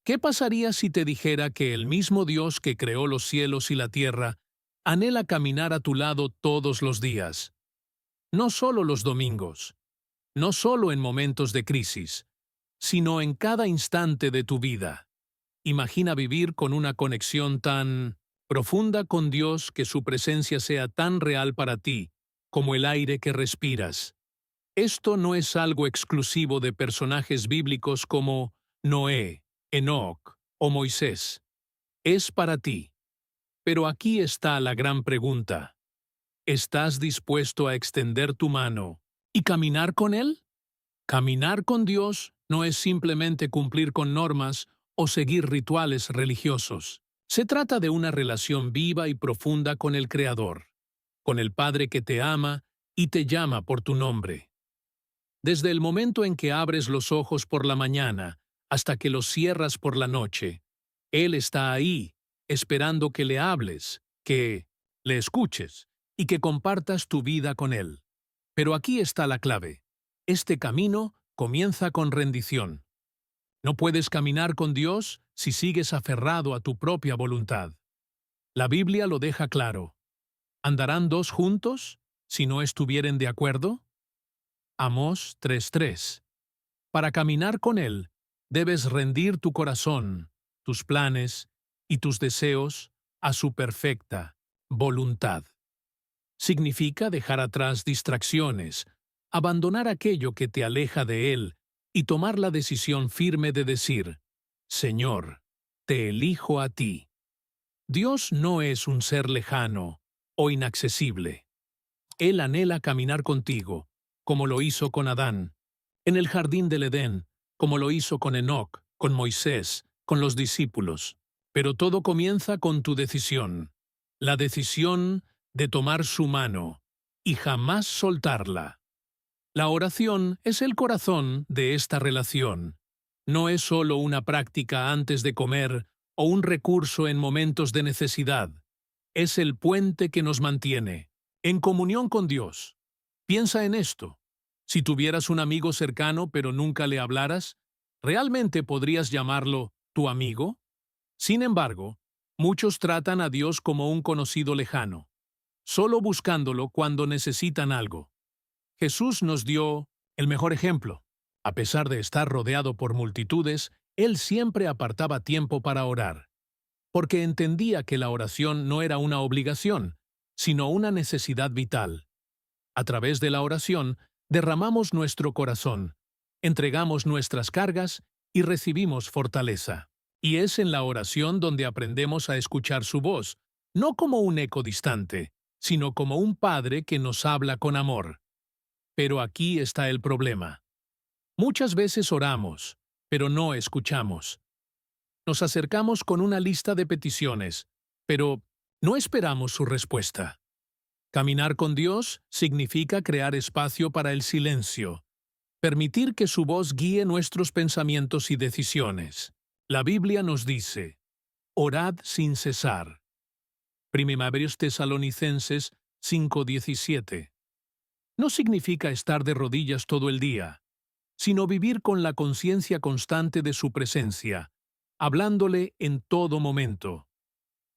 ¿Qué pasaría si te dijera que el mismo Dios que creó los cielos y la tierra anhela caminar a tu lado todos los días? No solo los domingos, no solo en momentos de crisis, sino en cada instante de tu vida. Imagina vivir con una conexión tan profunda con Dios que su presencia sea tan real para ti como el aire que respiras. Esto no es algo exclusivo de personajes bíblicos como Noé, Enoc o Moisés. Es para ti. Pero aquí está la gran pregunta. ¿Estás dispuesto a extender tu mano y caminar con Él? Caminar con Dios no es simplemente cumplir con normas o seguir rituales religiosos. Se trata de una relación viva y profunda con el Creador, con el Padre que te ama y te llama por tu nombre. Desde el momento en que abres los ojos por la mañana hasta que los cierras por la noche, Él está ahí, esperando que le hables, que le escuches y que compartas tu vida con Él. Pero aquí está la clave. Este camino comienza con rendición. No puedes caminar con Dios si sigues aferrado a tu propia voluntad. La Biblia lo deja claro. ¿Andarán dos juntos si no estuvieren de acuerdo? Amós 3:3. Para caminar con Él, debes rendir tu corazón, tus planes y tus deseos a su perfecta voluntad. Significa dejar atrás distracciones, abandonar aquello que te aleja de Él y tomar la decisión firme de decir, Señor, te elijo a ti. Dios no es un ser lejano o inaccesible. Él anhela caminar contigo, como lo hizo con Adán, en el jardín del Edén, como lo hizo con Enoc, con Moisés, con los discípulos. Pero todo comienza con tu decisión. La decisión de tomar su mano y jamás soltarla. La oración es el corazón de esta relación. No es solo una práctica antes de comer o un recurso en momentos de necesidad. Es el puente que nos mantiene en comunión con Dios. Piensa en esto. Si tuvieras un amigo cercano pero nunca le hablaras, ¿realmente podrías llamarlo tu amigo? Sin embargo, muchos tratan a Dios como un conocido lejano, solo buscándolo cuando necesitan algo. Jesús nos dio el mejor ejemplo. A pesar de estar rodeado por multitudes, Él siempre apartaba tiempo para orar, porque entendía que la oración no era una obligación, sino una necesidad vital. A través de la oración, derramamos nuestro corazón, entregamos nuestras cargas y recibimos fortaleza. Y es en la oración donde aprendemos a escuchar su voz, no como un eco distante, sino como un Padre que nos habla con amor. Pero aquí está el problema. Muchas veces oramos, pero no escuchamos. Nos acercamos con una lista de peticiones, pero no esperamos su respuesta. Caminar con Dios significa crear espacio para el silencio, permitir que su voz guíe nuestros pensamientos y decisiones. La Biblia nos dice, orad sin cesar. Primerios Tesalonicenses 5:17. No significa estar de rodillas todo el día, sino vivir con la conciencia constante de su presencia, hablándole en todo momento.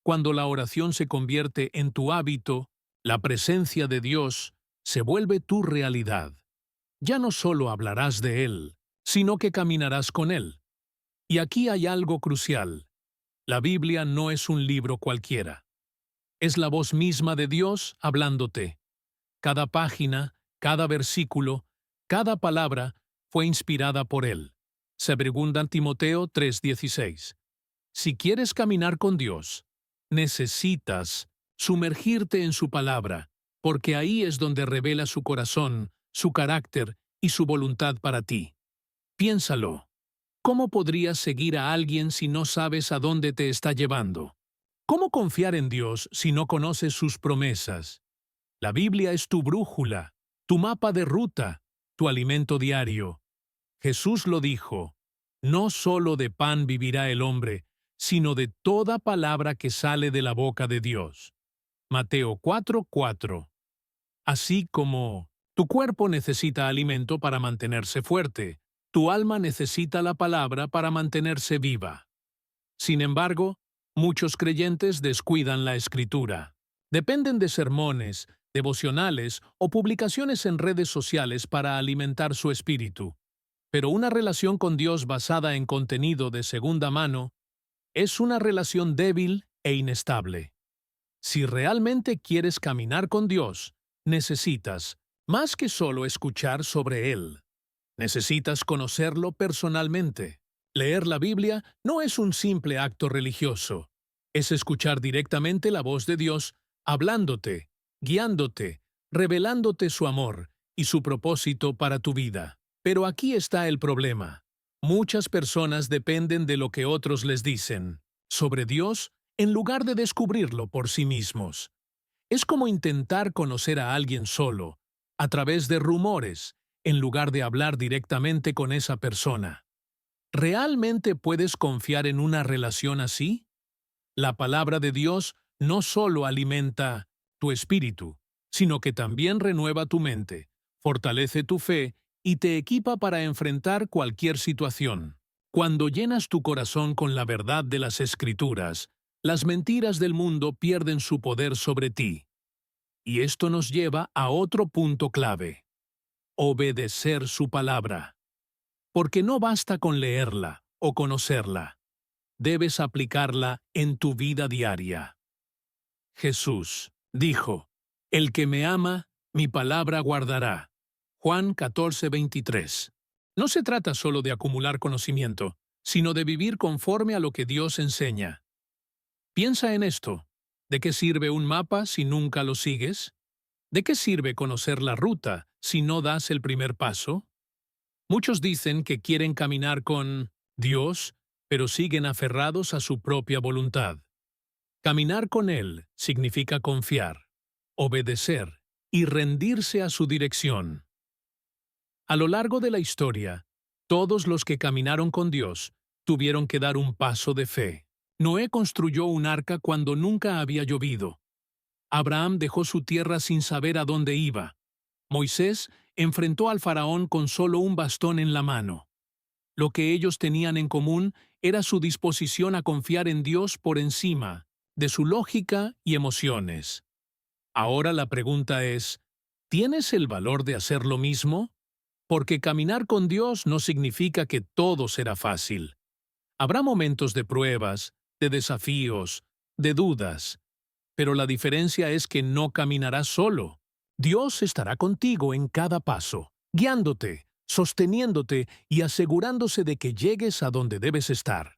Cuando la oración se convierte en tu hábito, la presencia de Dios se vuelve tu realidad. Ya no solo hablarás de Él, sino que caminarás con Él. Y aquí hay algo crucial. La Biblia no es un libro cualquiera. Es la voz misma de Dios hablándote. Cada página, cada versículo, cada palabra fue inspirada por Él. 2 Timoteo 3:16. Si quieres caminar con Dios, necesitas sumergirte en su palabra, porque ahí es donde revela su corazón, su carácter y su voluntad para ti. Piénsalo. ¿Cómo podrías seguir a alguien si no sabes a dónde te está llevando? ¿Cómo confiar en Dios si no conoces sus promesas? La Biblia es tu brújula, tu mapa de ruta, tu alimento diario. Jesús lo dijo, no solo de pan vivirá el hombre, sino de toda palabra que sale de la boca de Dios. Mateo 4:4. Así como tu cuerpo necesita alimento para mantenerse fuerte, tu alma necesita la palabra para mantenerse viva. Sin embargo, muchos creyentes descuidan la Escritura. Dependen de sermones, devocionales o publicaciones en redes sociales para alimentar su espíritu. Pero una relación con Dios basada en contenido de segunda mano es una relación débil e inestable. Si realmente quieres caminar con Dios, necesitas, más que solo escuchar sobre Él, necesitas conocerlo personalmente. Leer la Biblia no es un simple acto religioso, es escuchar directamente la voz de Dios hablándote, guiándote, revelándote su amor y su propósito para tu vida. Pero aquí está el problema. Muchas personas dependen de lo que otros les dicen sobre Dios en lugar de descubrirlo por sí mismos. Es como intentar conocer a alguien solo, a través de rumores, en lugar de hablar directamente con esa persona. ¿Realmente puedes confiar en una relación así? La palabra de Dios no solo alimenta tu espíritu, sino que también renueva tu mente, fortalece tu fe y te equipa para enfrentar cualquier situación. Cuando llenas tu corazón con la verdad de las Escrituras, las mentiras del mundo pierden su poder sobre ti. Y esto nos lleva a otro punto clave: obedecer su palabra. Porque no basta con leerla o conocerla. Debes aplicarla en tu vida diaria. Jesús dijo: "El que me ama, mi palabra guardará". Juan 14:23. No se trata solo de acumular conocimiento, sino de vivir conforme a lo que Dios enseña. Piensa en esto. ¿De qué sirve un mapa si nunca lo sigues? ¿De qué sirve conocer la ruta si no das el primer paso? Muchos dicen que quieren caminar con Dios, pero siguen aferrados a su propia voluntad. Caminar con Él significa confiar, obedecer y rendirse a su dirección. A lo largo de la historia, todos los que caminaron con Dios tuvieron que dar un paso de fe. Noé construyó un arca cuando nunca había llovido. Abraham dejó su tierra sin saber a dónde iba. Moisés enfrentó al faraón con solo un bastón en la mano. Lo que ellos tenían en común era su disposición a confiar en Dios por encima de su lógica y emociones. Ahora la pregunta es, ¿tienes el valor de hacer lo mismo? Porque caminar con Dios no significa que todo será fácil. Habrá momentos de pruebas, de desafíos, de dudas, pero la diferencia es que no caminarás solo. Dios estará contigo en cada paso, guiándote, sosteniéndote y asegurándose de que llegues a donde debes estar.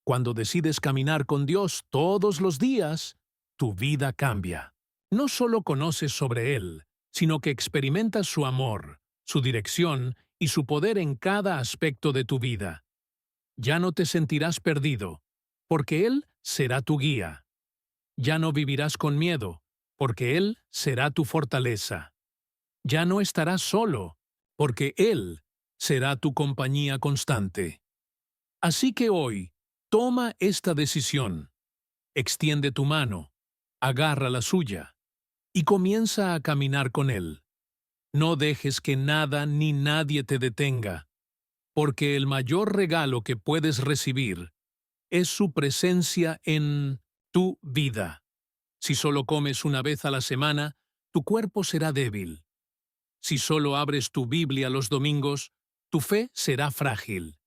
Cuando decides caminar con Dios todos los días, tu vida cambia. No solo conoces sobre Él, sino que experimentas su amor, su dirección y su poder en cada aspecto de tu vida. Ya no te sentirás perdido, porque Él será tu guía. Ya no vivirás con miedo, porque Él será tu fortaleza. Ya no estarás solo, porque Él será tu compañía constante. Así que hoy, toma esta decisión. Extiende tu mano, agarra la suya, y comienza a caminar con Él. No dejes que nada ni nadie te detenga, porque el mayor regalo que puedes recibir es su presencia en tu vida. Si solo comes una vez a la semana, tu cuerpo será débil. Si solo abres tu Biblia los domingos, tu fe será frágil.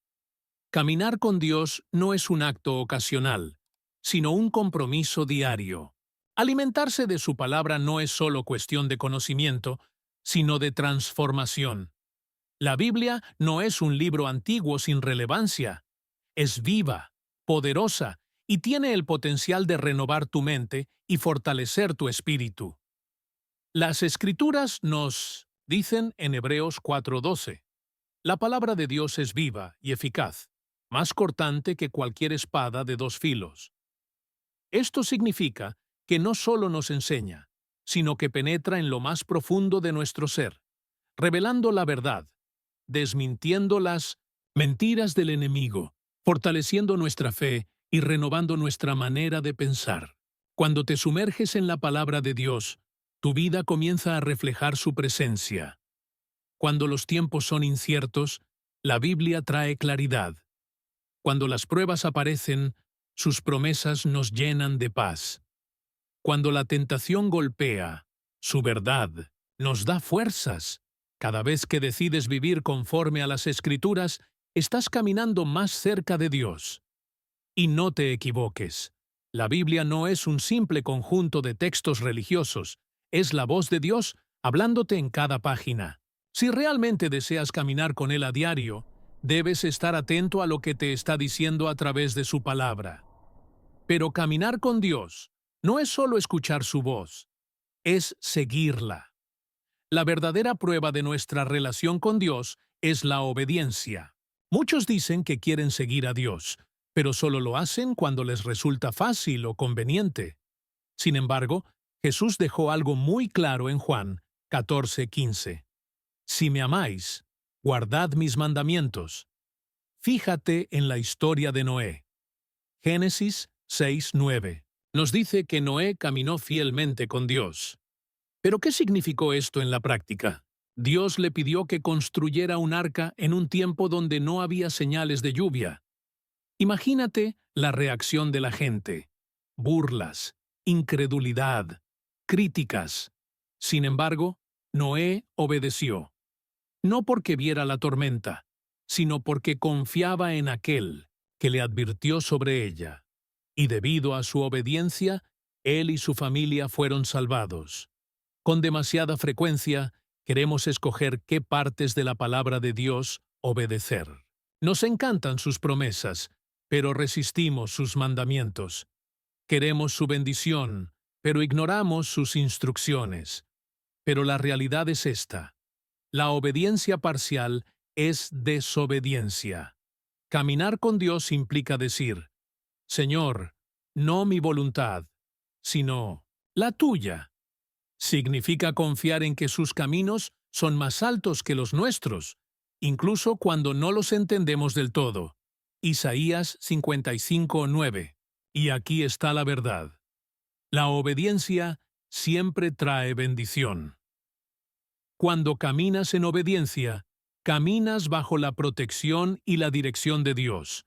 Caminar con Dios no es un acto ocasional, sino un compromiso diario. Alimentarse de su palabra no es solo cuestión de conocimiento, sino de transformación. La Biblia no es un libro antiguo sin relevancia. Es viva, poderosa y tiene el potencial de renovar tu mente y fortalecer tu espíritu. Las Escrituras nos dicen en Hebreos 4:12, la palabra de Dios es viva y eficaz, más cortante que cualquier espada de dos filos. Esto significa que no solo nos enseña, sino que penetra en lo más profundo de nuestro ser, revelando la verdad, desmintiendo las mentiras del enemigo, fortaleciendo nuestra fe y renovando nuestra manera de pensar. Cuando te sumerges en la palabra de Dios, tu vida comienza a reflejar su presencia. Cuando los tiempos son inciertos, la Biblia trae claridad. Cuando las pruebas aparecen, Sus promesas nos llenan de paz. Cuando la tentación golpea, su verdad nos da fuerzas. Cada vez que decides vivir conforme a las Escrituras, estás caminando más cerca de Dios. Y no te equivoques. La Biblia no es un simple conjunto de textos religiosos, es la voz de Dios hablándote en cada página. Si realmente deseas caminar con Él a diario, debes estar atento a lo que te está diciendo a través de su palabra. Pero caminar con Dios no es solo escuchar su voz, es seguirla. La verdadera prueba de nuestra relación con Dios es la obediencia. Muchos dicen que quieren seguir a Dios, pero solo lo hacen cuando les resulta fácil o conveniente. Sin embargo, Jesús dejó algo muy claro en Juan 14:15. Si me amáis, guardad mis mandamientos. Fíjate en la historia de Noé. Génesis 6:9. Nos dice que Noé caminó fielmente con Dios. ¿Pero qué significó esto en la práctica? Dios le pidió que construyera un arca en un tiempo donde no había señales de lluvia. Imagínate la reacción de la gente. Burlas, incredulidad, críticas. Sin embargo, Noé obedeció. No porque viera la tormenta, sino porque confiaba en aquel que le advirtió sobre ella. Y debido a su obediencia, él y su familia fueron salvados. Con demasiada frecuencia, queremos escoger qué partes de la palabra de Dios obedecer. Nos encantan sus promesas, pero resistimos sus mandamientos. Queremos su bendición, pero ignoramos sus instrucciones. Pero la realidad es esta. La obediencia parcial es desobediencia. Caminar con Dios implica decir, Señor, no mi voluntad, sino la tuya. Significa confiar en que sus caminos son más altos que los nuestros, incluso cuando no los entendemos del todo. Isaías 55:9. Y aquí está la verdad. La obediencia siempre trae bendición. Cuando caminas en obediencia, caminas bajo la protección y la dirección de Dios.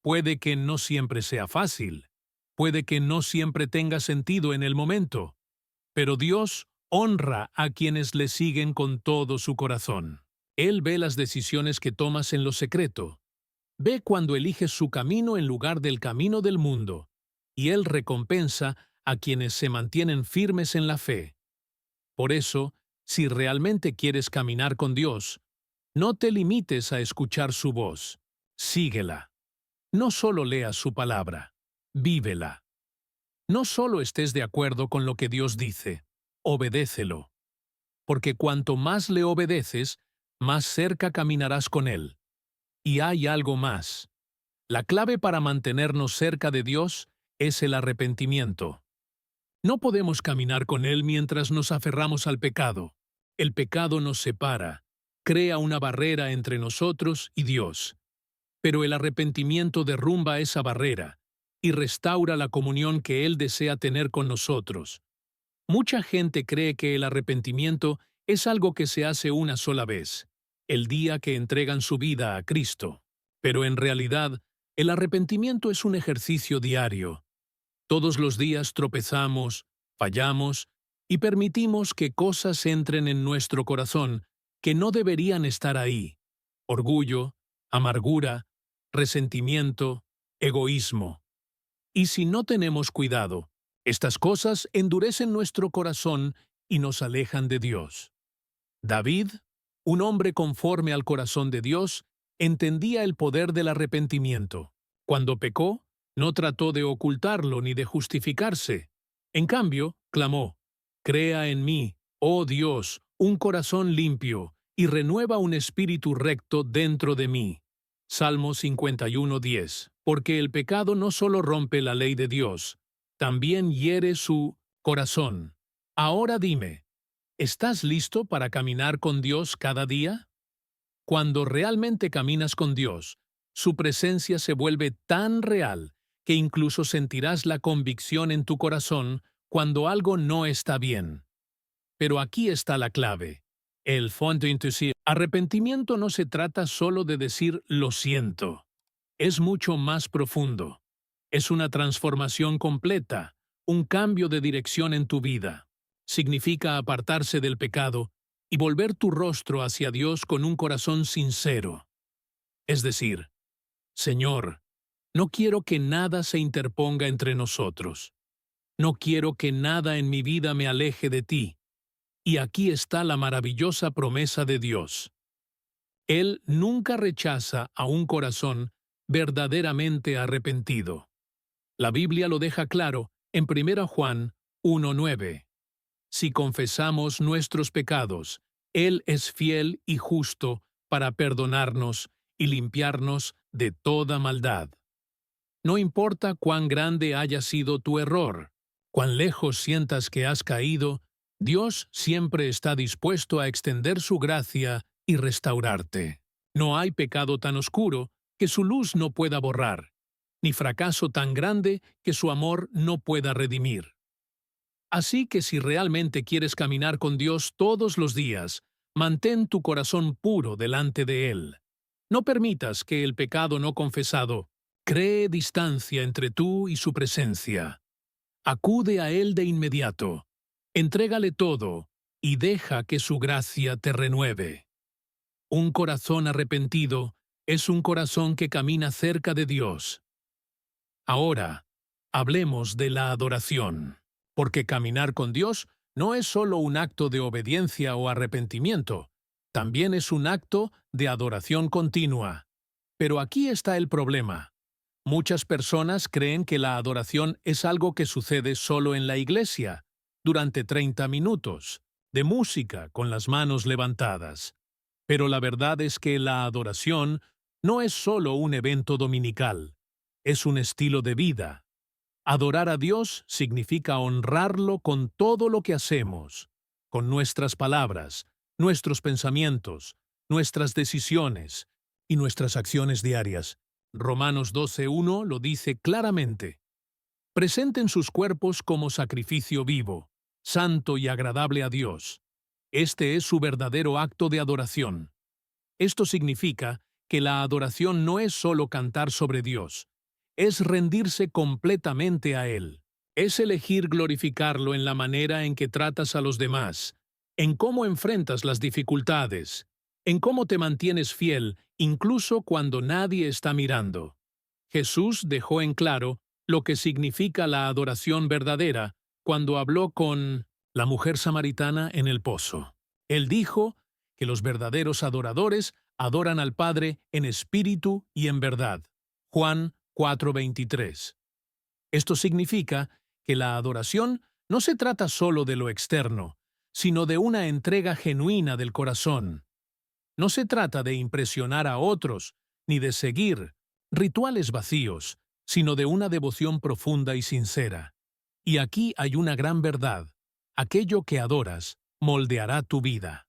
Puede que no siempre sea fácil, puede que no siempre tenga sentido en el momento, pero Dios honra a quienes le siguen con todo su corazón. Él ve las decisiones que tomas en lo secreto. Ve cuando eliges su camino en lugar del camino del mundo. Y Él recompensa a quienes se mantienen firmes en la fe. Por eso, si realmente quieres caminar con Dios, no te limites a escuchar su voz. Síguela. No solo leas su palabra, vívela. No solo estés de acuerdo con lo que Dios dice, obedécelo. Porque cuanto más le obedeces, más cerca caminarás con Él. Y hay algo más. La clave para mantenernos cerca de Dios es el arrepentimiento. No podemos caminar con Él mientras nos aferramos al pecado. El pecado nos separa, crea una barrera entre nosotros y Dios. Pero el arrepentimiento derrumba esa barrera y restaura la comunión que Él desea tener con nosotros. Mucha gente cree que el arrepentimiento es algo que se hace una sola vez, el día que entregan su vida a Cristo. Pero en realidad, el arrepentimiento es un ejercicio diario. Todos los días tropezamos, fallamos y permitimos que cosas entren en nuestro corazón que no deberían estar ahí. Orgullo, amargura, resentimiento, egoísmo. Y si no tenemos cuidado, estas cosas endurecen nuestro corazón y nos alejan de Dios. David, un hombre conforme al corazón de Dios, entendía el poder del arrepentimiento. Cuando pecó, no trató de ocultarlo ni de justificarse. En cambio, clamó, «Crea en mí, oh Dios, un corazón limpio, y renueva un espíritu recto dentro de mí». Salmo 51:10. Porque el pecado no solo rompe la ley de Dios, también hiere su corazón. Ahora dime, ¿estás listo para caminar con Dios cada día? Cuando realmente caminas con Dios, su presencia se vuelve tan real que incluso sentirás la convicción en tu corazón cuando algo no está bien. Pero aquí está la clave. El fondo intuitivo. Arrepentimiento no se trata solo de decir lo siento. Es mucho más profundo. Es una transformación completa, un cambio de dirección en tu vida. Significa apartarse del pecado y volver tu rostro hacia Dios con un corazón sincero. Es decir, Señor, no quiero que nada se interponga entre nosotros. No quiero que nada en mi vida me aleje de ti. Y aquí está la maravillosa promesa de Dios. Él nunca rechaza a un corazón verdaderamente arrepentido. La Biblia lo deja claro en 1 Juan 1:9. Si confesamos nuestros pecados, Él es fiel y justo para perdonarnos y limpiarnos de toda maldad. No importa cuán grande haya sido tu error, cuán lejos sientas que has caído, Dios siempre está dispuesto a extender su gracia y restaurarte. No hay pecado tan oscuro que su luz no pueda borrar, ni fracaso tan grande que su amor no pueda redimir. Así que si realmente quieres caminar con Dios todos los días, mantén tu corazón puro delante de Él. No permitas que el pecado no confesado cree distancia entre tú y su presencia. Acude a Él de inmediato, entrégale todo y deja que su gracia te renueve. Un corazón arrepentido es un corazón que camina cerca de Dios. Ahora, hablemos de la adoración, porque caminar con Dios no es solo un acto de obediencia o arrepentimiento, también es un acto de adoración continua. Pero aquí está el problema. Muchas personas creen que la adoración es algo que sucede solo en la iglesia, durante 30 minutos, de música con las manos levantadas. Pero la verdad es que la adoración no es solo un evento dominical, es un estilo de vida. Adorar a Dios significa honrarlo con todo lo que hacemos, con nuestras palabras, nuestros pensamientos, nuestras decisiones y nuestras acciones diarias. Romanos 12:1 lo dice claramente. Presenten sus cuerpos como sacrificio vivo, santo y agradable a Dios. Este es su verdadero acto de adoración. Esto significa que la adoración no es solo cantar sobre Dios, es rendirse completamente a Él. Es elegir glorificarlo en la manera en que tratas a los demás, en cómo enfrentas las dificultades, en cómo te mantienes fiel incluso cuando nadie está mirando. Jesús dejó en claro lo que significa la adoración verdadera cuando habló con la mujer samaritana en el pozo. Él dijo que los verdaderos adoradores adoran al Padre en espíritu y en verdad. Juan 4:23. Esto significa que la adoración no se trata solo de lo externo, sino de una entrega genuina del corazón. No se trata de impresionar a otros, ni de seguir rituales vacíos, sino de una devoción profunda y sincera. Y aquí hay una gran verdad. Aquello que adoras moldeará tu vida.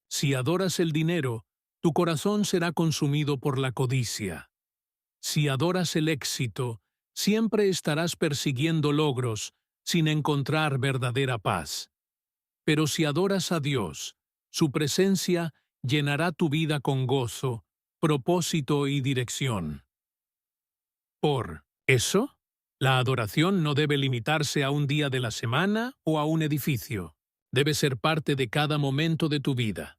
Si adoras el dinero, tu corazón será consumido por la codicia. Si adoras el éxito, siempre estarás persiguiendo logros sin encontrar verdadera paz. Pero si adoras a Dios, su presencia llenará tu vida con gozo, propósito y dirección. Por eso, la adoración no debe limitarse a un día de la semana o a un edificio. Debe ser parte de cada momento de tu vida.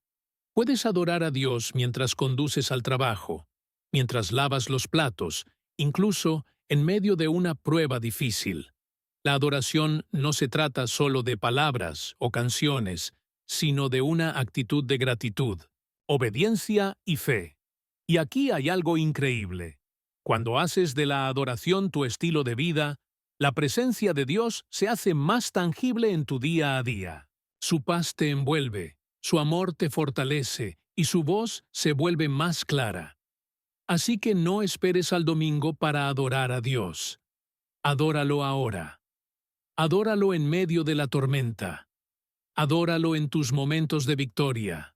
Puedes adorar a Dios mientras conduces al trabajo, mientras lavas los platos, incluso en medio de una prueba difícil. La adoración no se trata solo de palabras o canciones, sino de una actitud de gratitud, obediencia y fe. Y aquí hay algo increíble. Cuando haces de la adoración tu estilo de vida, la presencia de Dios se hace más tangible en tu día a día. Su paz te envuelve, su amor te fortalece y su voz se vuelve más clara. Así que no esperes al domingo para adorar a Dios. Adóralo ahora. Adóralo en medio de la tormenta. Adóralo en tus momentos de victoria.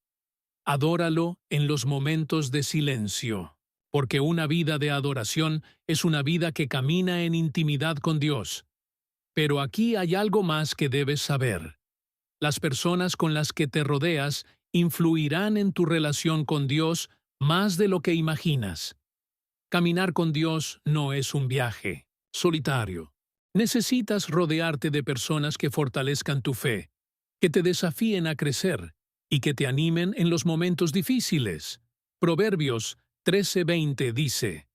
Adóralo en los momentos de silencio. Porque una vida de adoración es una vida que camina en intimidad con Dios. Pero aquí hay algo más que debes saber. Las personas con las que te rodeas influirán en tu relación con Dios más de lo que imaginas. Caminar con Dios no es un viaje, solitario. Necesitas rodearte de personas que fortalezcan tu fe, que te desafíen a crecer y que te animen en los momentos difíciles. Proverbios 13:20 dice: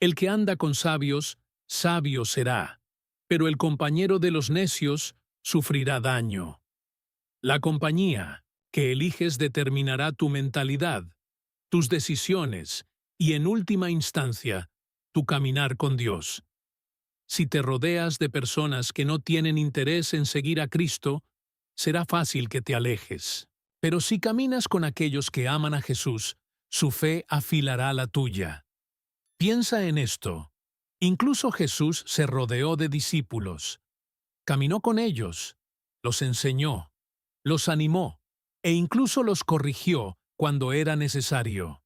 El que anda con sabios, sabio será, pero el compañero de los necios sufrirá daño. La compañía que eliges determinará tu mentalidad, tus decisiones y, en última instancia, tu caminar con Dios. Si te rodeas de personas que no tienen interés en seguir a Cristo, será fácil que te alejes. Pero si caminas con aquellos que aman a Jesús, su fe afilará la tuya. Piensa en esto. Incluso Jesús se rodeó de discípulos. Caminó con ellos, los enseñó, los animó e incluso los corrigió cuando era necesario.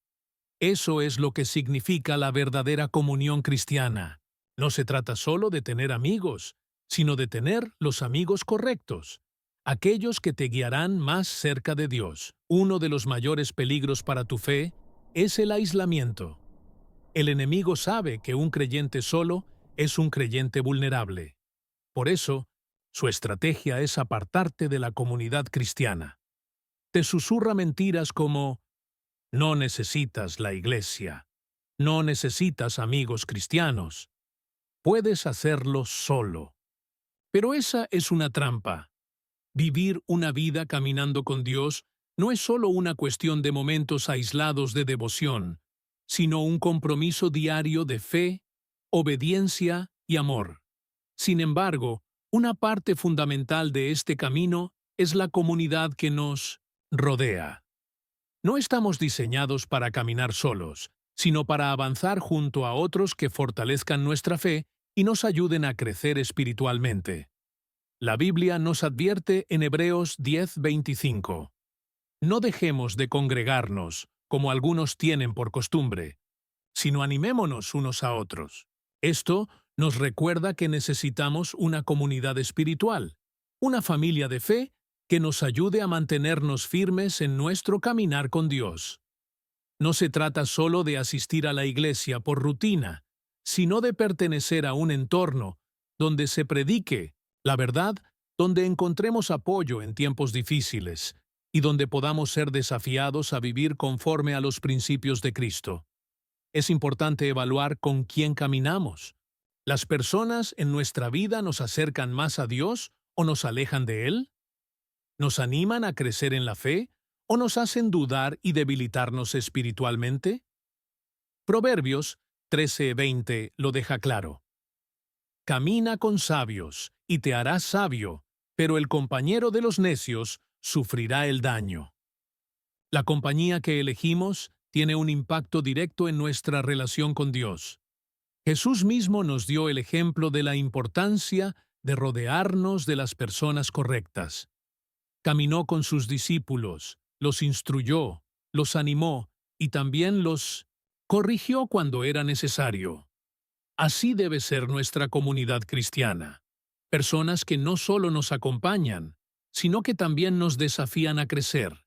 Eso es lo que significa la verdadera comunión cristiana. No se trata solo de tener amigos, sino de tener los amigos correctos, aquellos que te guiarán más cerca de Dios. Uno de los mayores peligros para tu fe es el aislamiento. El enemigo sabe que un creyente solo es un creyente vulnerable. Por eso, su estrategia es apartarte de la comunidad cristiana. Te susurra mentiras como: no necesitas la iglesia, no necesitas amigos cristianos, puedes hacerlo solo. Pero esa es una trampa. Vivir una vida caminando con Dios no es solo una cuestión de momentos aislados de devoción, sino un compromiso diario de fe, obediencia y amor. Sin embargo, una parte fundamental de este camino es la comunidad que nos rodea. No estamos diseñados para caminar solos, sino para avanzar junto a otros que fortalezcan nuestra fe y nos ayuden a crecer espiritualmente. La Biblia nos advierte en Hebreos 10:25. No dejemos de congregarnos, como algunos tienen por costumbre, sino animémonos unos a otros. Esto nos recuerda que necesitamos una comunidad espiritual, una familia de fe que nos ayude a mantenernos firmes en nuestro caminar con Dios. No se trata solo de asistir a la iglesia por rutina, sino de pertenecer a un entorno donde se predique la verdad, donde encontremos apoyo en tiempos difíciles y donde podamos ser desafiados a vivir conforme a los principios de Cristo. Es importante evaluar con quién caminamos. ¿Las personas en nuestra vida nos acercan más a Dios o nos alejan de Él? ¿Nos animan a crecer en la fe o nos hacen dudar y debilitarnos espiritualmente? Proverbios 13:20 lo deja claro. Camina con sabios y te harás sabio, pero el compañero de los necios sufrirá el daño. La compañía que elegimos tiene un impacto directo en nuestra relación con Dios. Jesús mismo nos dio el ejemplo de la importancia de rodearnos de las personas correctas. Caminó con sus discípulos, los instruyó, los animó y también los corrigió cuando era necesario. Así debe ser nuestra comunidad cristiana. Personas que no solo nos acompañan, sino que también nos desafían a crecer,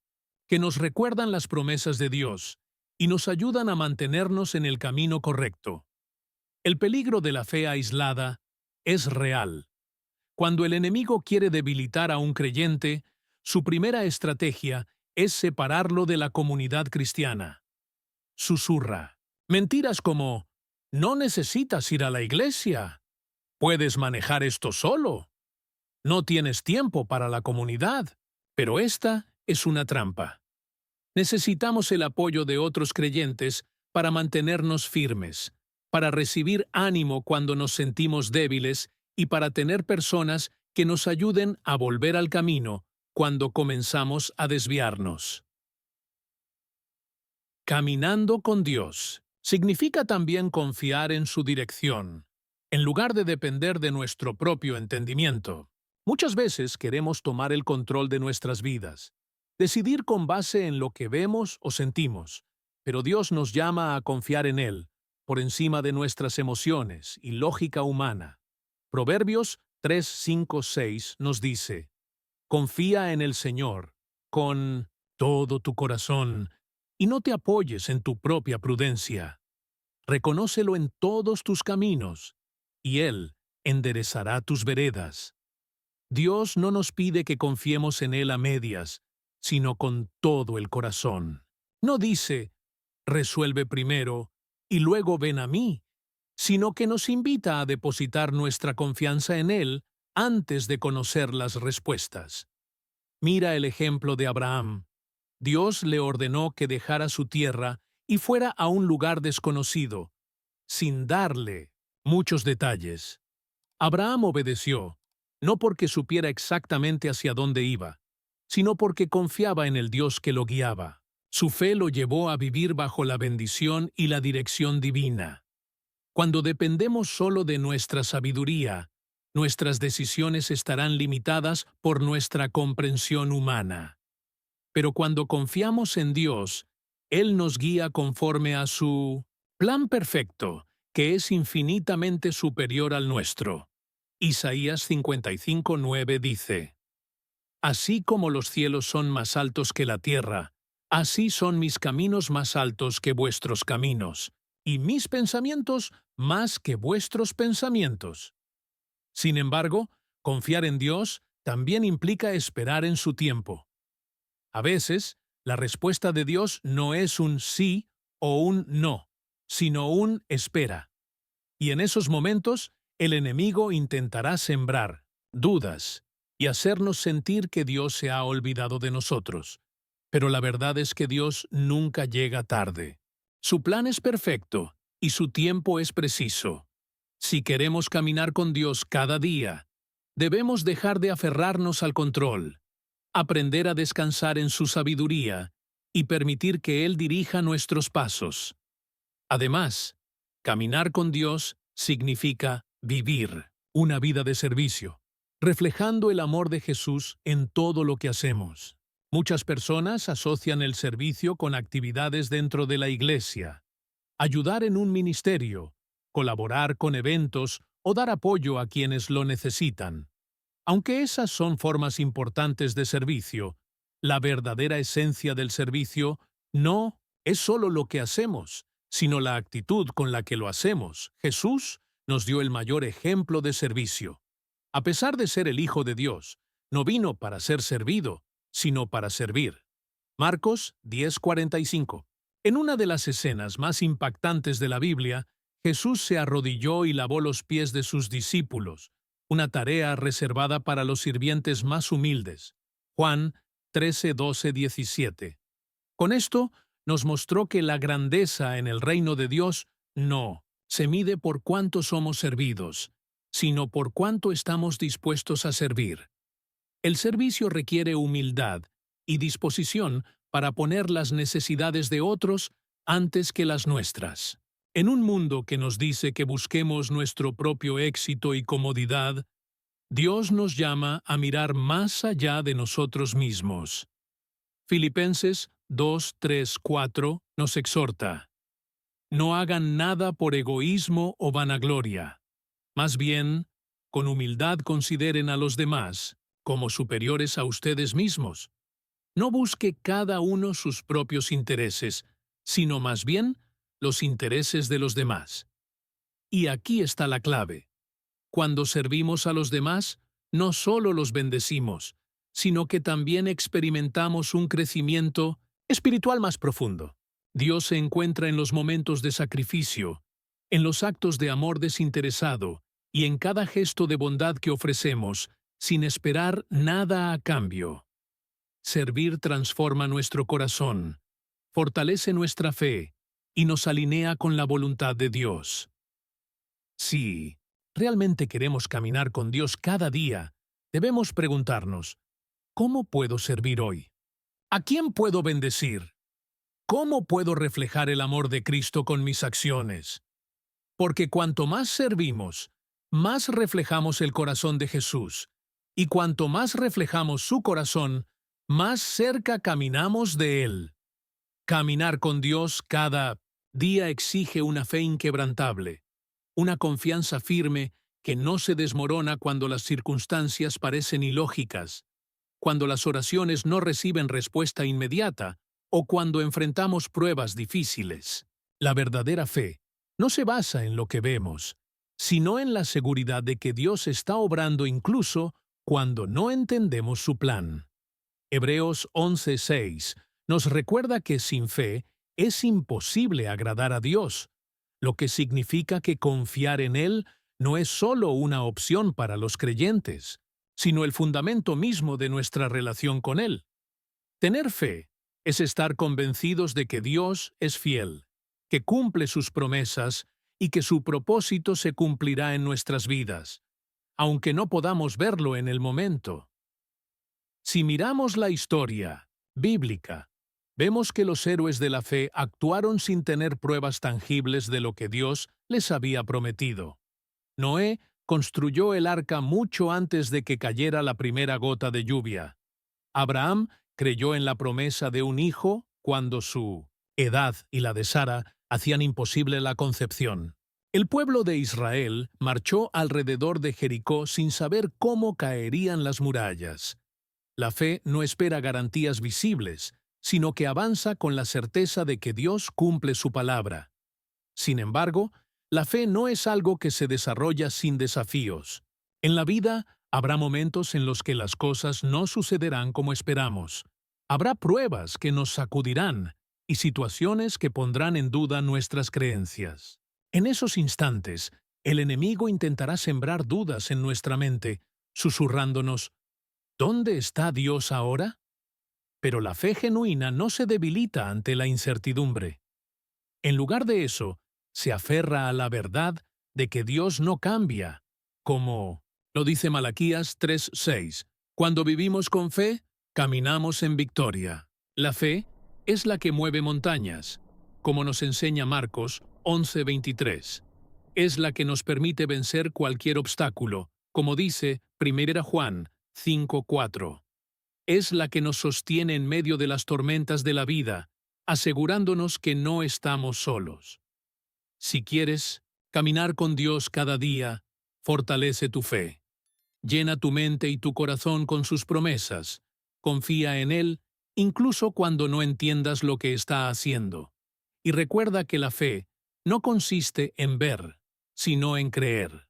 que nos recuerdan las promesas de Dios y nos ayudan a mantenernos en el camino correcto. El peligro de la fe aislada es real. Cuando el enemigo quiere debilitar a un creyente, su primera estrategia es separarlo de la comunidad cristiana. Susurra mentiras como: no necesitas ir a la iglesia, puedes manejar esto solo, no tienes tiempo para la comunidad. Pero esta es una trampa. Necesitamos el apoyo de otros creyentes para mantenernos firmes, para recibir ánimo cuando nos sentimos débiles y para tener personas que nos ayuden a volver al camino cuando comenzamos a desviarnos. Caminando con Dios significa también confiar en su dirección, en lugar de depender de nuestro propio entendimiento. Muchas veces queremos tomar el control de nuestras vidas, decidir con base en lo que vemos o sentimos, pero Dios nos llama a confiar en Él, por encima de nuestras emociones y lógica humana. Proverbios 3, 5, 6 nos dice: confía en el Señor con todo tu corazón y no te apoyes en tu propia prudencia. Reconócelo en todos tus caminos, y Él enderezará tus veredas. Dios no nos pide que confiemos en Él a medias, sino con todo el corazón. No dice, resuelve primero y luego ven a mí, sino que nos invita a depositar nuestra confianza en Él antes de conocer las respuestas. Mira el ejemplo de Abraham. Dios le ordenó que dejara su tierra y fuera a un lugar desconocido, sin darle muchos detalles. Abraham obedeció, no porque supiera exactamente hacia dónde iba, sino porque confiaba en el Dios que lo guiaba. Su fe lo llevó a vivir bajo la bendición y la dirección divina. Cuando dependemos solo de nuestra sabiduría, nuestras decisiones estarán limitadas por nuestra comprensión humana. Pero cuando confiamos en Dios, Él nos guía conforme a su plan perfecto, que es infinitamente superior al nuestro. Isaías 55:9 dice: Así como los cielos son más altos que la tierra, así son mis caminos más altos que vuestros caminos, y mis pensamientos más que vuestros pensamientos. Sin embargo, confiar en Dios también implica esperar en su tiempo. A veces, la respuesta de Dios no es un sí o un no, sino un espera. Y en esos momentos, el enemigo intentará sembrar dudas y hacernos sentir que Dios se ha olvidado de nosotros. Pero la verdad es que Dios nunca llega tarde. Su plan es perfecto y su tiempo es preciso. Si queremos caminar con Dios cada día, debemos dejar de aferrarnos al control, aprender a descansar en su sabiduría y permitir que Él dirija nuestros pasos. Además, caminar con Dios significa vivir una vida de servicio, reflejando el amor de Jesús en todo lo que hacemos. Muchas personas asocian el servicio con actividades dentro de la iglesia, ayudar en un ministerio, colaborar con eventos o dar apoyo a quienes lo necesitan. Aunque esas son formas importantes de servicio, la verdadera esencia del servicio no es solo lo que hacemos, sino la actitud con la que lo hacemos. Jesús nos dio el mayor ejemplo de servicio. A pesar de ser el Hijo de Dios, no vino para ser servido, sino para servir. Marcos 10:45. En una de las escenas más impactantes de la Biblia, Jesús se arrodilló y lavó los pies de sus discípulos, una tarea reservada para los sirvientes más humildes. Juan 13:12-17. Con esto, nos mostró que la grandeza en el reino de Dios no se mide por cuánto somos servidos, sino por cuánto estamos dispuestos a servir. El servicio requiere humildad y disposición para poner las necesidades de otros antes que las nuestras. En un mundo que nos dice que busquemos nuestro propio éxito y comodidad, Dios nos llama a mirar más allá de nosotros mismos. Filipenses 2:3-4 nos exhorta: No hagan nada por egoísmo o vanagloria. Más bien, con humildad consideren a los demás como superiores a ustedes mismos. No busque cada uno sus propios intereses, sino más bien los intereses de los demás. Y aquí está la clave. Cuando servimos a los demás, no solo los bendecimos, sino que también experimentamos un crecimiento espiritual más profundo. Dios se encuentra en los momentos de sacrificio, en los actos de amor desinteresado y en cada gesto de bondad que ofrecemos, sin esperar nada a cambio. Servir transforma nuestro corazón, fortalece nuestra fe y nos alinea con la voluntad de Dios. Si realmente queremos caminar con Dios cada día, debemos preguntarnos: ¿cómo puedo servir hoy? ¿A quién puedo bendecir? ¿Cómo puedo reflejar el amor de Cristo con mis acciones? Porque cuanto más servimos, más reflejamos el corazón de Jesús, y cuanto más reflejamos su corazón, más cerca caminamos de Él. Caminar con Dios cada día exige una fe inquebrantable, una confianza firme que no se desmorona cuando las circunstancias parecen ilógicas, cuando las oraciones no reciben respuesta inmediata o cuando enfrentamos pruebas difíciles. La verdadera fe no se basa en lo que vemos, sino en la seguridad de que Dios está obrando incluso cuando no entendemos su plan. Hebreos 11:6 nos recuerda que sin fe es imposible agradar a Dios, lo que significa que confiar en Él no es solo una opción para los creyentes, sino el fundamento mismo de nuestra relación con Él. Tener fe es estar convencidos de que Dios es fiel, que cumple sus promesas y que su propósito se cumplirá en nuestras vidas, aunque no podamos verlo en el momento. Si miramos la historia bíblica, vemos que los héroes de la fe actuaron sin tener pruebas tangibles de lo que Dios les había prometido. Noé construyó el arca mucho antes de que cayera la primera gota de lluvia. Abraham creyó en la promesa de un hijo cuando su edad y la de Sara hacían imposible la concepción. El pueblo de Israel marchó alrededor de Jericó sin saber cómo caerían las murallas. La fe no espera garantías visibles, sino que avanza con la certeza de que Dios cumple su palabra. Sin embargo, la fe no es algo que se desarrolla sin desafíos. En la vida habrá momentos en los que las cosas no sucederán como esperamos. Habrá pruebas que nos sacudirán y situaciones que pondrán en duda nuestras creencias. En esos instantes, el enemigo intentará sembrar dudas en nuestra mente, susurrándonos: ¿dónde está Dios ahora? Pero la fe genuina no se debilita ante la incertidumbre. En lugar de eso, se aferra a la verdad de que Dios no cambia, como lo dice Malaquías 3:6. Cuando vivimos con fe, caminamos en victoria. La fe es la que mueve montañas, como nos enseña Marcos 11:23. Es la que nos permite vencer cualquier obstáculo, como dice 1 Juan 5:4. Es la que nos sostiene en medio de las tormentas de la vida, asegurándonos que no estamos solos. Si quieres caminar con Dios cada día, fortalece tu fe. Llena tu mente y tu corazón con sus promesas. Confía en Él, incluso cuando no entiendas lo que está haciendo. Y recuerda que la fe no consiste en ver, sino en creer.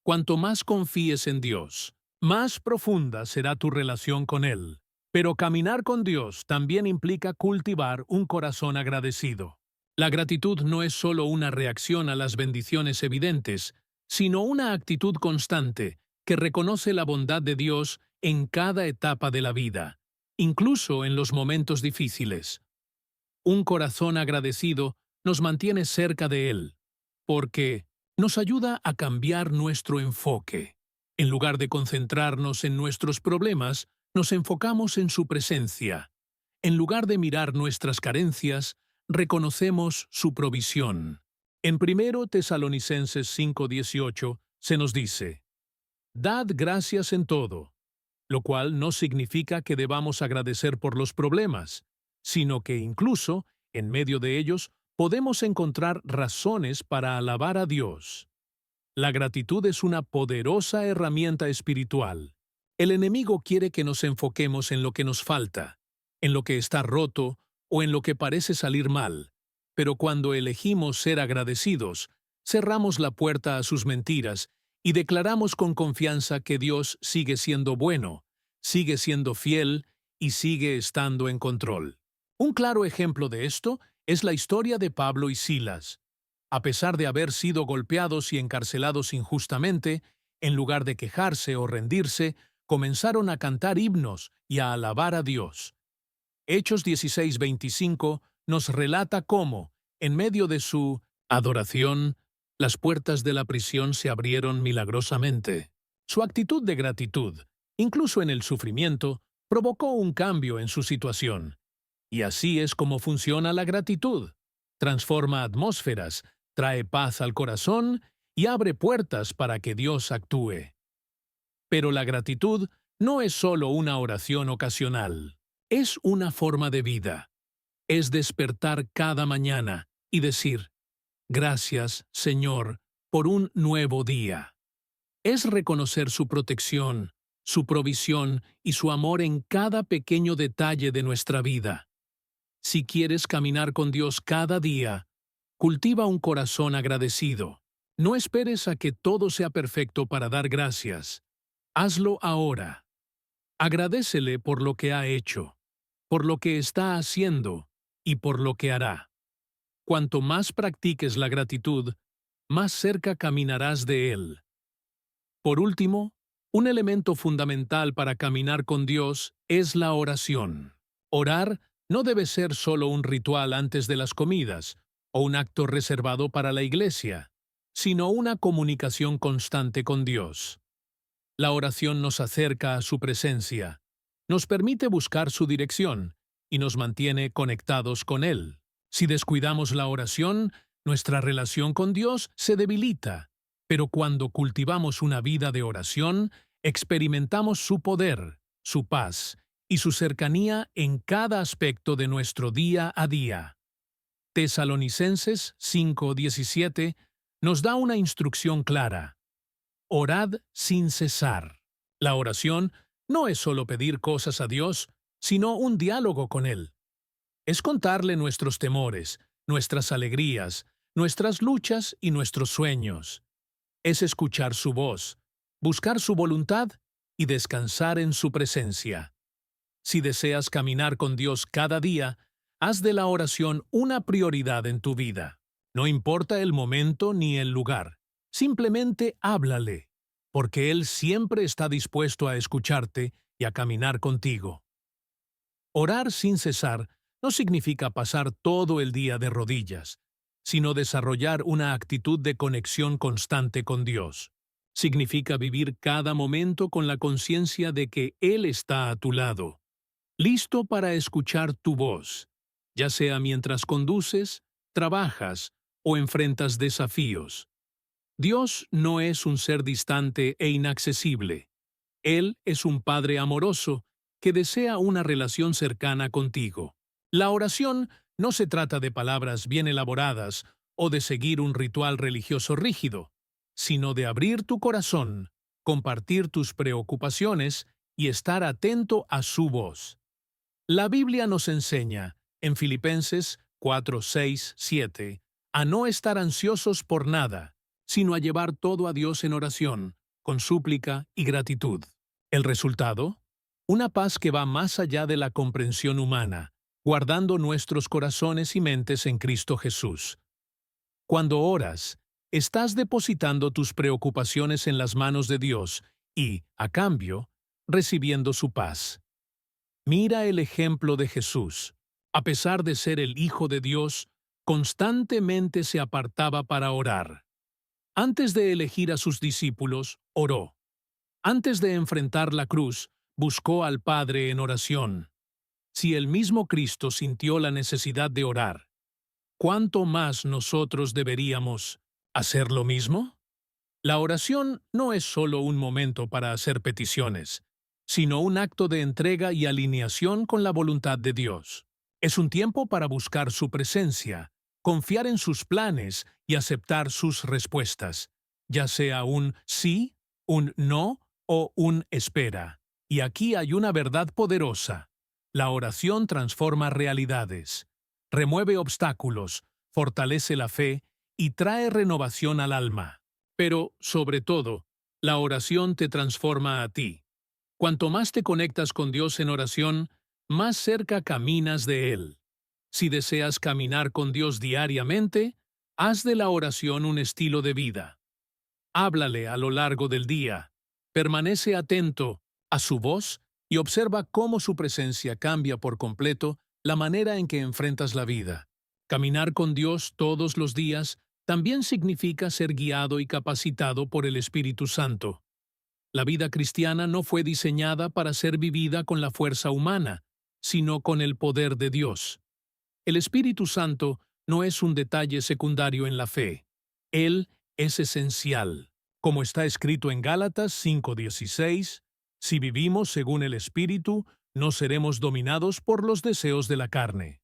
Cuanto más confíes en Dios, más profunda será tu relación con Él. Pero caminar con Dios también implica cultivar un corazón agradecido. La gratitud no es solo una reacción a las bendiciones evidentes, sino una actitud constante que reconoce la bondad de Dios en cada etapa de la vida, incluso en los momentos difíciles. Un corazón agradecido nos mantiene cerca de Él, porque nos ayuda a cambiar nuestro enfoque. En lugar de concentrarnos en nuestros problemas, nos enfocamos en su presencia. En lugar de mirar nuestras carencias, reconocemos su provisión. En 1 Tesalonicenses 5:18 se nos dice: «Dad gracias en todo», lo cual no significa que debamos agradecer por los problemas, sino que incluso, en medio de ellos, podemos encontrar razones para alabar a Dios. La gratitud es una poderosa herramienta espiritual. El enemigo quiere que nos enfoquemos en lo que nos falta, en lo que está roto o en lo que parece salir mal. Pero cuando elegimos ser agradecidos, cerramos la puerta a sus mentiras y declaramos con confianza que Dios sigue siendo bueno, sigue siendo fiel y sigue estando en control. Un claro ejemplo de esto es la historia de Pablo y Silas. A pesar de haber sido golpeados y encarcelados injustamente, en lugar de quejarse o rendirse, comenzaron a cantar himnos y a alabar a Dios. Hechos 16:25 nos relata cómo, en medio de su adoración, las puertas de la prisión se abrieron milagrosamente. Su actitud de gratitud, incluso en el sufrimiento, provocó un cambio en su situación. Y así es como funciona la gratitud. Transforma atmósferas, trae paz al corazón y abre puertas para que Dios actúe. Pero la gratitud no es solo una oración ocasional, es una forma de vida. Es despertar cada mañana y decir: «Gracias, Señor, por un nuevo día». Es reconocer su protección, su provisión y su amor en cada pequeño detalle de nuestra vida. Si quieres caminar con Dios cada día, cultiva un corazón agradecido. No esperes a que todo sea perfecto para dar gracias. Hazlo ahora. Agradécele por lo que ha hecho, por lo que está haciendo y por lo que hará. Cuanto más practiques la gratitud, más cerca caminarás de Él. Por último, un elemento fundamental para caminar con Dios es la oración. Orar no debe ser solo un ritual antes de las comidas o un acto reservado para la iglesia, sino una comunicación constante con Dios. La oración nos acerca a su presencia, nos permite buscar su dirección y nos mantiene conectados con Él. Si descuidamos la oración, nuestra relación con Dios se debilita, pero cuando cultivamos una vida de oración, experimentamos su poder, su paz y su cercanía en cada aspecto de nuestro día a día. Tesalonicenses 5:17 nos da una instrucción clara. Orad sin cesar. La oración no es solo pedir cosas a Dios, sino un diálogo con Él. Es contarle nuestros temores, nuestras alegrías, nuestras luchas y nuestros sueños. Es escuchar su voz, buscar su voluntad y descansar en su presencia. Si deseas caminar con Dios cada día, haz de la oración una prioridad en tu vida. No importa el momento ni el lugar, simplemente háblale, porque Él siempre está dispuesto a escucharte y a caminar contigo. Orar sin cesar no significa pasar todo el día de rodillas, sino desarrollar una actitud de conexión constante con Dios. Significa vivir cada momento con la conciencia de que Él está a tu lado, listo para escuchar tu voz, ya sea mientras conduces, trabajas o enfrentas desafíos. Dios no es un ser distante e inaccesible. Él es un Padre amoroso que desea una relación cercana contigo. La oración no se trata de palabras bien elaboradas o de seguir un ritual religioso rígido, sino de abrir tu corazón, compartir tus preocupaciones y estar atento a su voz. La Biblia nos enseña, en Filipenses 4, 6, 7, a no estar ansiosos por nada, sino a llevar todo a Dios en oración, con súplica y gratitud. ¿El resultado? Una paz que va más allá de la comprensión humana, guardando nuestros corazones y mentes en Cristo Jesús. Cuando oras, estás depositando tus preocupaciones en las manos de Dios y, a cambio, recibiendo su paz. Mira el ejemplo de Jesús. A pesar de ser el Hijo de Dios, constantemente se apartaba para orar. Antes de elegir a sus discípulos, oró. Antes de enfrentar la cruz, buscó al Padre en oración. Si el mismo Cristo sintió la necesidad de orar, ¿cuánto más nosotros deberíamos hacer lo mismo? La oración no es solo un momento para hacer peticiones, sino un acto de entrega y alineación con la voluntad de Dios. Es un tiempo para buscar su presencia, confiar en sus planes y aceptar sus respuestas, ya sea un sí, un no o un espera. Y aquí hay una verdad poderosa. La oración transforma realidades, remueve obstáculos, fortalece la fe y trae renovación al alma. Pero, sobre todo, la oración te transforma a ti. Cuanto más te conectas con Dios en oración, más cerca caminas de Él. Si deseas caminar con Dios diariamente, haz de la oración un estilo de vida. Háblale a lo largo del día, permanece atento a su voz y observa cómo su presencia cambia por completo la manera en que enfrentas la vida. Caminar con Dios todos los días también significa ser guiado y capacitado por el Espíritu Santo. La vida cristiana no fue diseñada para ser vivida con la fuerza humana, sino con el poder de Dios. El Espíritu Santo no es un detalle secundario en la fe. Él es esencial. Como está escrito en Gálatas 5:16, si vivimos según el Espíritu, no seremos dominados por los deseos de la carne.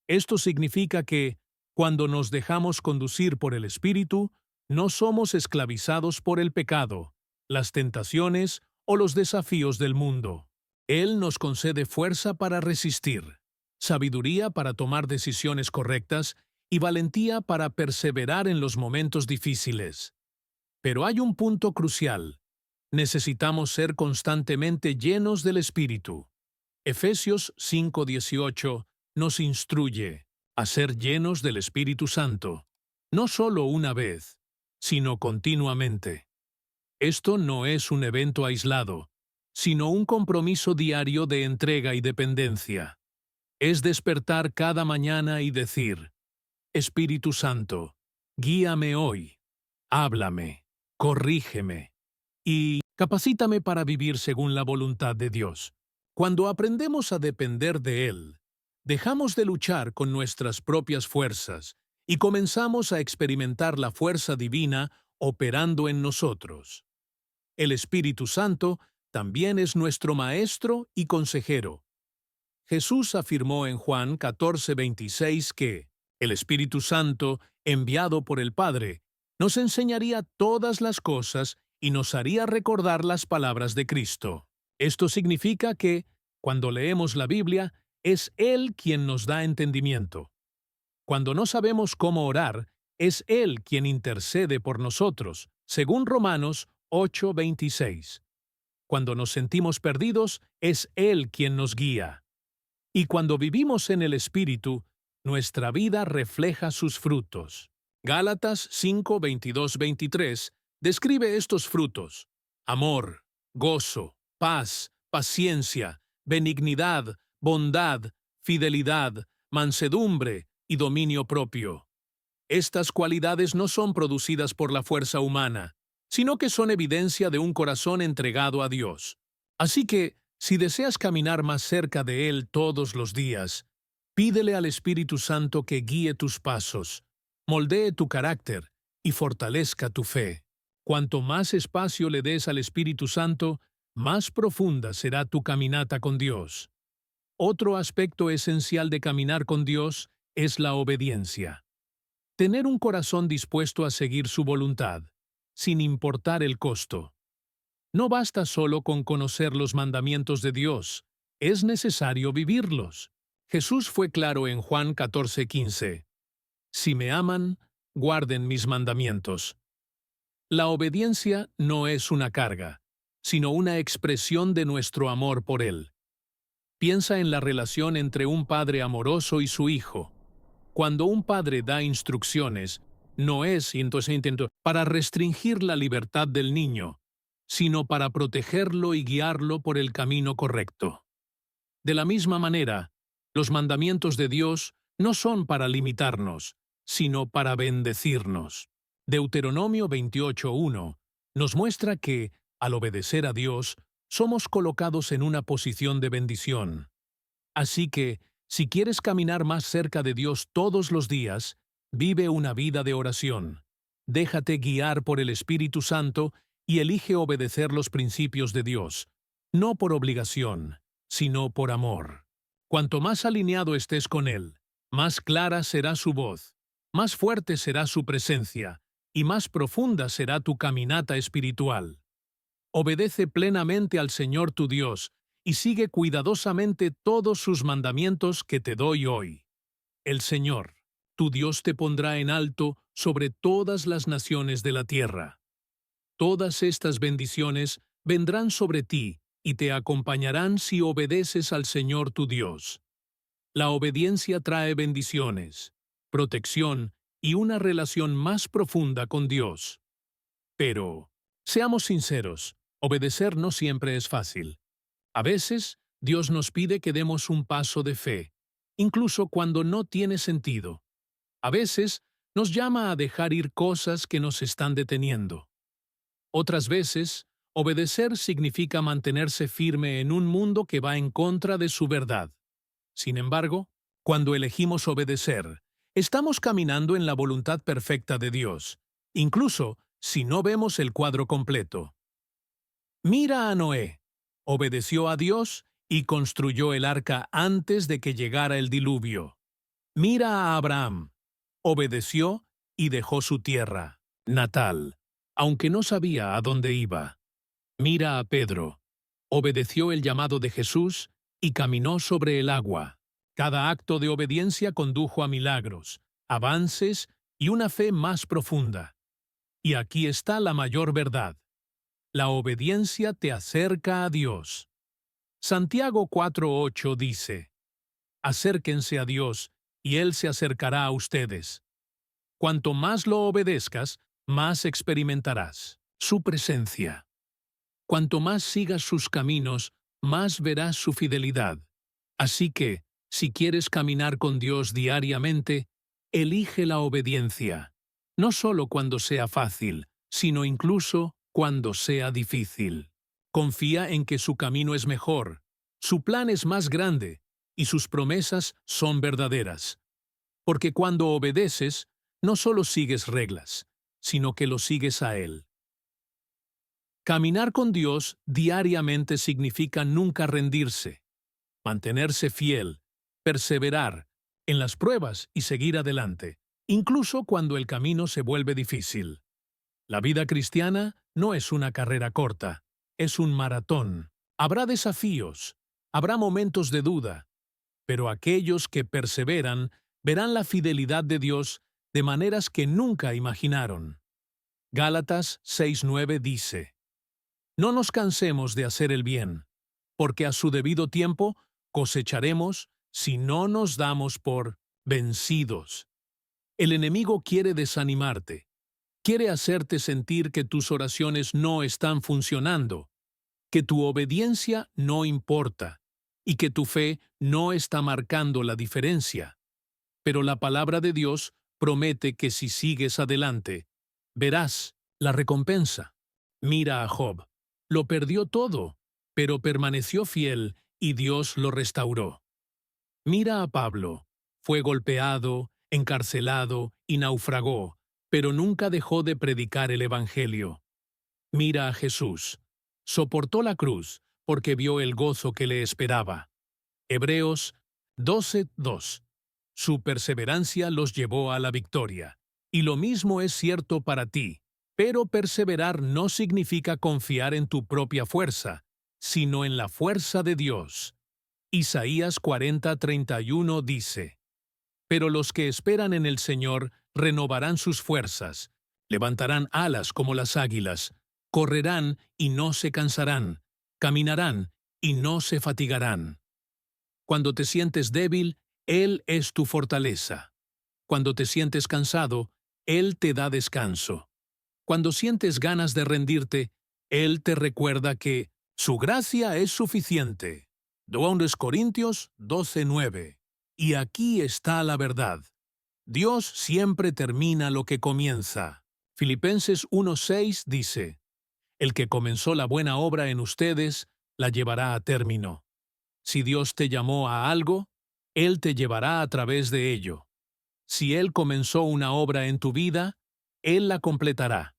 Esto significa que, cuando nos dejamos conducir por el Espíritu, no somos esclavizados por el pecado, las tentaciones o los desafíos del mundo. Él nos concede fuerza para resistir, sabiduría para tomar decisiones correctas y valentía para perseverar en los momentos difíciles. Pero hay un punto crucial. Necesitamos ser constantemente llenos del Espíritu. Efesios 5:18 nos instruye a ser llenos del Espíritu Santo, no solo una vez, sino continuamente. Esto no es un evento aislado, sino un compromiso diario de entrega y dependencia. Es despertar cada mañana y decir: Espíritu Santo, guíame hoy, háblame, corrígeme y capacítame para vivir según la voluntad de Dios. Cuando aprendemos a depender de Él, dejamos de luchar con nuestras propias fuerzas y comenzamos a experimentar la fuerza divina operando en nosotros. El Espíritu Santo también es nuestro Maestro y Consejero. Jesús afirmó en Juan 14:26 que el Espíritu Santo, enviado por el Padre, nos enseñaría todas las cosas y nos haría recordar las palabras de Cristo. Esto significa que, cuando leemos la Biblia, es Él quien nos da entendimiento. Cuando no sabemos cómo orar, es Él quien intercede por nosotros, según Romanos 8:26. Cuando nos sentimos perdidos, es Él quien nos guía. Y cuando vivimos en el Espíritu, nuestra vida refleja sus frutos. Gálatas 5:22-23 describe estos frutos: amor, gozo, paz, paciencia, benignidad, bondad, fidelidad, mansedumbre y dominio propio. Estas cualidades no son producidas por la fuerza humana, sino que son evidencia de un corazón entregado a Dios. Así que, si deseas caminar más cerca de Él todos los días, pídele al Espíritu Santo que guíe tus pasos, moldee tu carácter y fortalezca tu fe. Cuanto más espacio le des al Espíritu Santo, más profunda será tu caminata con Dios. Otro aspecto esencial de caminar con Dios es la obediencia. Tener un corazón dispuesto a seguir su voluntad, sin importar el costo. No basta solo con conocer los mandamientos de Dios, es necesario vivirlos. Jesús fue claro en Juan 14:15. Si me aman, guarden mis mandamientos. La obediencia no es una carga, sino una expresión de nuestro amor por Él. Piensa en la relación entre un padre amoroso y su hijo. Cuando un padre da instrucciones, no es para restringir la libertad del niño, sino para protegerlo y guiarlo por el camino correcto. De la misma manera, los mandamientos de Dios no son para limitarnos, sino para bendecirnos. Deuteronomio 28:1 nos muestra que, al obedecer a Dios, somos colocados en una posición de bendición. Así que, si quieres caminar más cerca de Dios todos los días, vive una vida de oración. Déjate guiar por el Espíritu Santo y elige obedecer los principios de Dios, no por obligación, sino por amor. Cuanto más alineado estés con Él, más clara será su voz, más fuerte será su presencia y más profunda será tu caminata espiritual. Obedece plenamente al Señor tu Dios y sigue cuidadosamente todos sus mandamientos que te doy hoy. El Señor, tu Dios, te pondrá en alto sobre todas las naciones de la tierra. Todas estas bendiciones vendrán sobre ti y te acompañarán si obedeces al Señor tu Dios. La obediencia trae bendiciones, protección y una relación más profunda con Dios. Pero, seamos sinceros, obedecer no siempre es fácil. A veces, Dios nos pide que demos un paso de fe, incluso cuando no tiene sentido. A veces, nos llama a dejar ir cosas que nos están deteniendo. Otras veces, obedecer significa mantenerse firme en un mundo que va en contra de su verdad. Sin embargo, cuando elegimos obedecer, estamos caminando en la voluntad perfecta de Dios, incluso si no vemos el cuadro completo. Mira a Noé. Obedeció a Dios y construyó el arca antes de que llegara el diluvio. Mira a Abraham. Obedeció y dejó su tierra natal, aunque no sabía a dónde iba. Mira a Pedro. Obedeció el llamado de Jesús y caminó sobre el agua. Cada acto de obediencia condujo a milagros, avances y una fe más profunda. Y aquí está la mayor verdad. La obediencia te acerca a Dios. Santiago 4:8 dice: acérquense a Dios, y Él se acercará a ustedes. Cuanto más lo obedezcas, más experimentarás su presencia. Cuanto más sigas sus caminos, más verás su fidelidad. Así que, si quieres caminar con Dios diariamente, elige la obediencia, no solo cuando sea fácil, sino incluso cuando sea difícil. Confía en que su camino es mejor, su plan es más grande, y sus promesas son verdaderas. Porque cuando obedeces, no solo sigues reglas, sino que lo sigues a Él. Caminar con Dios diariamente significa nunca rendirse, mantenerse fiel, perseverar en las pruebas y seguir adelante, incluso cuando el camino se vuelve difícil. La vida cristiana no es una carrera corta, es un maratón. Habrá desafíos, habrá momentos de duda, pero aquellos que perseveran verán la fidelidad de Dios de maneras que nunca imaginaron. Gálatas 6:9 dice: no nos cansemos de hacer el bien, porque a su debido tiempo cosecharemos si no nos damos por vencidos. El enemigo quiere desanimarte, quiere hacerte sentir que tus oraciones no están funcionando, que tu obediencia no importa y que tu fe no está marcando la diferencia. Pero la palabra de Dios promete que si sigues adelante, verás la recompensa. Mira a Job. Lo perdió todo, pero permaneció fiel y Dios lo restauró. Mira a Pablo. Fue golpeado, encarcelado y naufragó, pero nunca dejó de predicar el Evangelio. Mira a Jesús. Soportó la cruz porque vio el gozo que le esperaba. Hebreos 12:2. Su perseverancia los llevó a la victoria. Y lo mismo es cierto para ti. Pero perseverar no significa confiar en tu propia fuerza, sino en la fuerza de Dios. Isaías 40:31 dice: pero los que esperan en el Señor renovarán sus fuerzas, levantarán alas como las águilas, correrán y no se cansarán, caminarán y no se fatigarán. Cuando te sientes débil, Él es tu fortaleza. Cuando te sientes cansado, Él te da descanso. Cuando sientes ganas de rendirte, Él te recuerda que su gracia es suficiente. 2 Corintios 12:9. Y aquí está la verdad. Dios siempre termina lo que comienza. Filipenses 1:6 dice: el que comenzó la buena obra en ustedes, la llevará a término. Si Dios te llamó a algo, Él te llevará a través de ello. Si Él comenzó una obra en tu vida, Él la completará.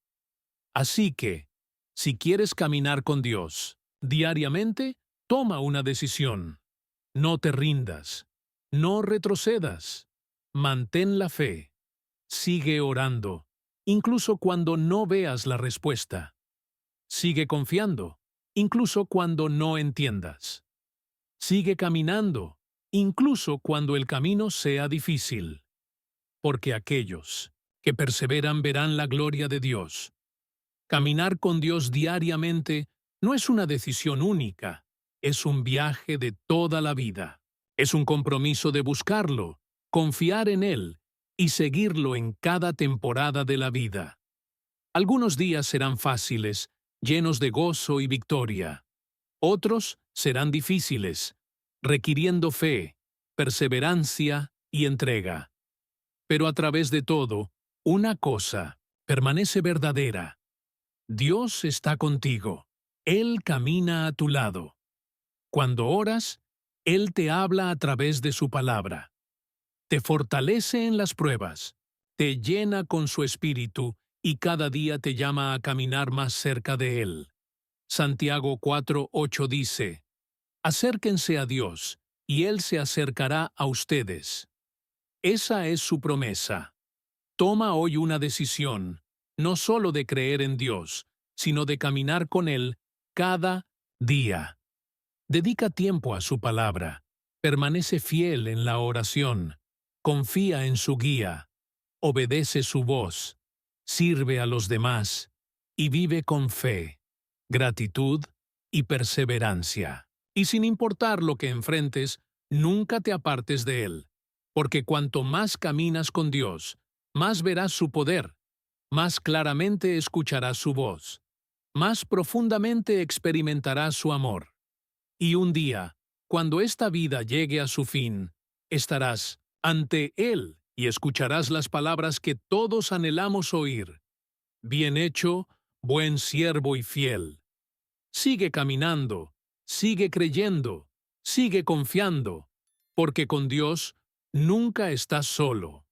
Así que, si quieres caminar con Dios diariamente, toma una decisión. No te rindas. No retrocedas. Mantén la fe. Sigue orando, incluso cuando no veas la respuesta. Sigue confiando, incluso cuando no entiendas. Sigue caminando, incluso cuando el camino sea difícil. Porque aquellos que perseveran verán la gloria de Dios. Caminar con Dios diariamente no es una decisión única, es un viaje de toda la vida. Es un compromiso de buscarlo, confiar en Él y seguirlo en cada temporada de la vida. Algunos días serán fáciles, llenos de gozo y victoria. Otros serán difíciles, requiriendo fe, perseverancia y entrega. Pero a través de todo, una cosa permanece verdadera. Dios está contigo. Él camina a tu lado. Cuando oras, Él te habla a través de su palabra. Te fortalece en las pruebas, te llena con su espíritu y cada día te llama a caminar más cerca de Él. Santiago 4:8 dice: acérquense a Dios, y Él se acercará a ustedes. Esa es su promesa. Toma hoy una decisión, no solo de creer en Dios, sino de caminar con Él cada día. Dedica tiempo a su palabra, permanece fiel en la oración, confía en su guía obedece su voz, sirve a los demás y vive con fe, gratitud y perseverancia. Y sin importar lo que enfrentes, nunca te apartes de Él, porque cuanto más caminas con Dios, más verás su poder, más claramente escucharás su voz, más profundamente experimentarás su amor. Y un día, cuando esta vida llegue a su fin, estarás ante Él y escucharás las palabras que todos anhelamos oír. Bien hecho, buen siervo y fiel. Sigue caminando, sigue creyendo, sigue confiando, porque con Dios nunca estás solo.